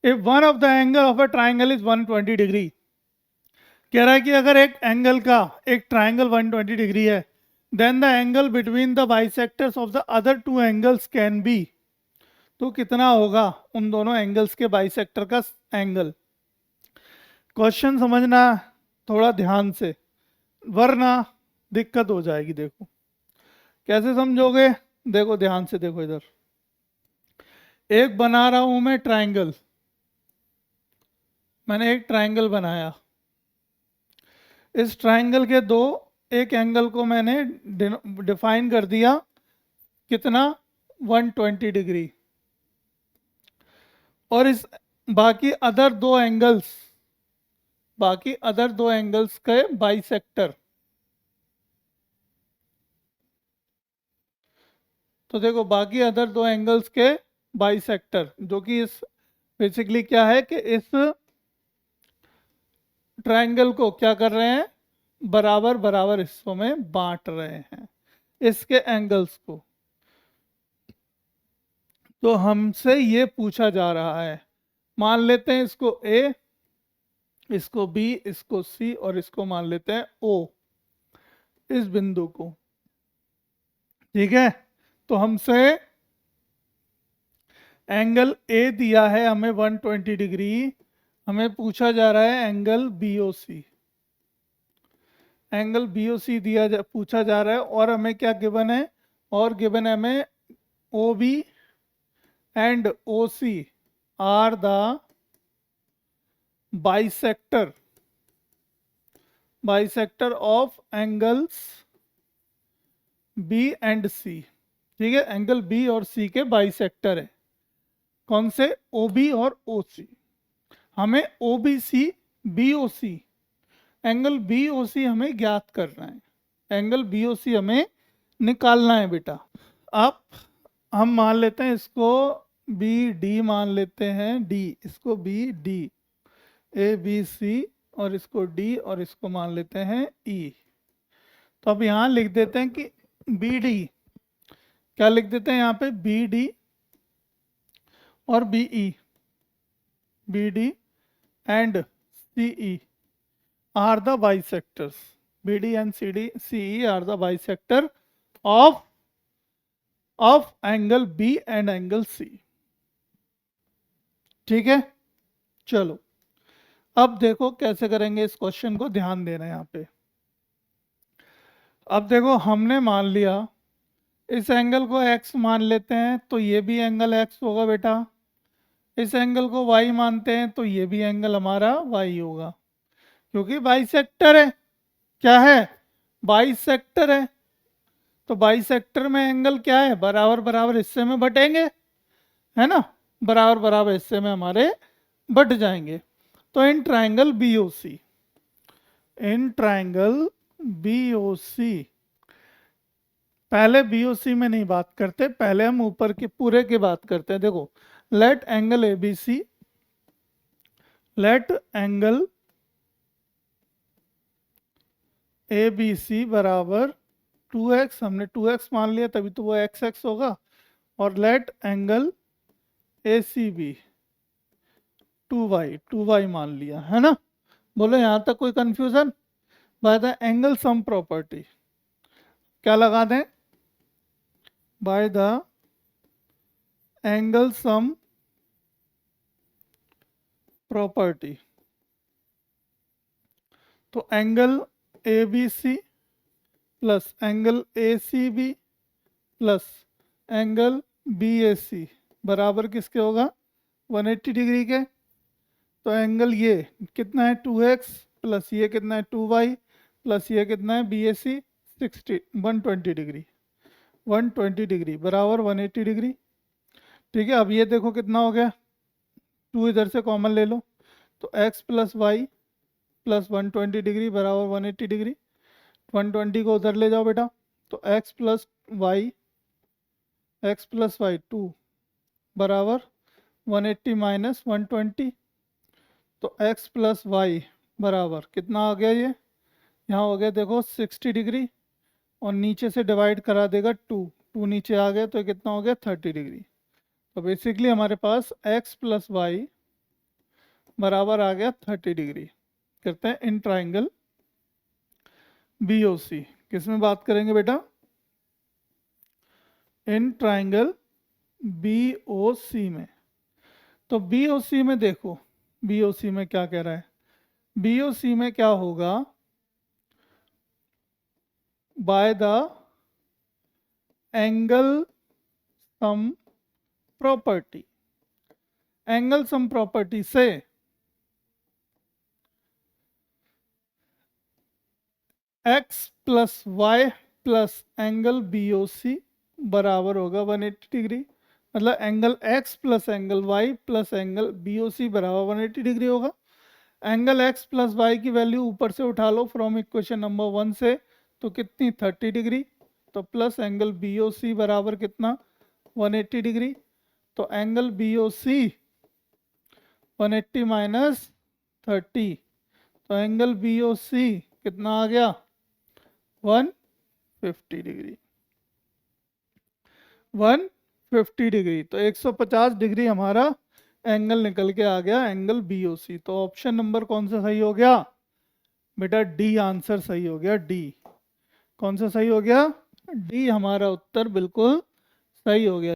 If one of the angle of a triangle is 120 degree, कह रहा है कि अगर एक एंगल का, एक ट्राइंगल 120 डिग्री है, then the angle between the bisectors of the other two angles can be, तो कितना होगा उन दोनों एंगल्स के बाइसेक्टर का एंगल। क्वेश्चन समझना थोड़ा ध्यान से, वरना दिक्कत हो जाएगी। देखो कैसे समझोगे, देखो ध्यान से देखो इधर, एक बना रहा हूं मैं ट्राइंगल, मैंने एक ट्राइंगल बनाया, इस ट्राइंगल के दो, एक एंगल को मैंने डिफाइन कर दिया कितना, 120 डिग्री, और इस बाकी अदर दो एंगल्स, बाकी अदर दो एंगल्स के बाइसेक्टर, तो देखो बाकी अदर दो एंगल्स के बाइसेक्टर, जो कि इस बेसिकली क्या है कि इस ट्रायंगल को क्या कर रहे हैं, बराबर बराबर हिस्सों में बांट रहे हैं इसके एंगल्स को। तो हमसे ये पूछा जा रहा है, मान लेते हैं इसको ए, इसको बी, इसको सी, और इसको मान लेते हैं ओ, इस बिंदु को। ठीक है, तो हमसे एंगल ए दिया है हमें 120 डिग्री, हमें पूछा जा रहा है एंगल बीओसी, एंगल बीओसी पूछा जा रहा है, और हमें क्या गिवन है, और गिवन है हमें O B and O C are the bisector, bisector of angles B and C. ठीक है, एंगल बी और सी के बाइसेक्टर है, कौन से, ओ बी और ओ सी। हमें O B C B O C, angle B O C हमें ज्ञात करना है, एंगल बी ओ सी हमें निकालना है बेटा। अब हम मान लेते हैं इसको बी डी, मान लेते हैं डी, इसको B D, A B C, और इसको डी, और इसको मान लेते हैं ई। तो अब यहाँ लिख देते हैं कि बी डी, क्या लिख देते हैं यहाँ पे, बी डी और B E, B D and C E are the bisectors, B D and C D C E are the bisector of angle B and angle C. ठीक है, चलो अब देखो कैसे करेंगे इस क्वेश्चन को, ध्यान देना यहाँ पे। अब देखो हमने मान लिया इस एंगल को x मान लेते हैं, तो ये भी एंगल x होगा बेटा, इस एंगल को y मानते हैं तो ये भी एंगल हमारा y होगा, क्योंकि बाइसेक्टर है। क्या है, बाइसेक्टर है, तो बाइसेक्टर में एंगल क्या है, बराबर बराबर हिस्से में बटेंगे, है ना, बराबर बराबर हिस्से में हमारे बट जाएंगे। तो in triangle BOC, in triangle BOC, पहले बीओसी में नहीं बात करते, पहले हम ऊपर के पूरे की बात करते हैं। देखो, let angle ABC, let angle ABC बराबर 2x, हमने 2x मान लिया तभी तो वो xx होगा, और लेट एंगल एसीबी 2y मान लिया, है ना। बोलो यहां तक कोई confusion. By the angle sum property, क्या लगा दें, by the angle sum property, तो angle A B C plus angle A C B plus angle B A C बराबर किसके होगा, 180 डिग्री के। तो एंगल ये कितना है, 2x प्लस ये कितना है, 2y प्लस ये कितना है, B A C 120 degree, 120 degree बराबर 180 डिग्री। ठीक है, अब ये देखो कितना हो गया, 2 इधर से कॉमन ले लो, तो x plus y plus 120 degree बराबर 180 डिग्री, 120 को उधर ले जाओ बेटा, तो x प्लस वाई 2 बराबर 180 माइनस 120, तो x प्लस वाई बराबर कितना आ गया, ये यहाँ हो गया देखो 60 डिग्री, और नीचे से डिवाइड करा देगा 2 नीचे आ गया, तो कितना हो गया 30 डिग्री। तो बेसिकली हमारे पास x प्लस वाई बराबर आ गया 30 डिग्री। करते हैं इन ट्राइंगल BOC। किस में बात करेंगे बेटा? इन ट्राइंगल BOC में। तो BOC में देखो, BOC में क्या कह रहा है? BOC में क्या होगा? By the angle sum property, angle sum property से x plus y plus angle BOC बराबर होगा 180 डिग्री। मतलब angle x plus angle y plus angle BOC बराबर 180 डिग्री होगा। एंगल x प्लस वाई की वैल्यू ऊपर से उठा लो फ्रॉम इक्वेशन नंबर 1 से, तो कितनी 30 डिग्री। तो प्लस एंगल BOC बराबर कितना 180 डिग्री। तो एंगल BOC 180 माइनस 30, तो एंगल BOC कितना आ गया 150 डिग्री। 150 डिग्री, तो 150 डिग्री हमारा एंगल निकल के आ गया, एंगल BOC। तो ऑप्शन नंबर कौन सा सही हो गया बेटा? डी आंसर सही हो गया, डी। कौन सा सही हो गया? डी हमारा उत्तर बिल्कुल सही हो गया।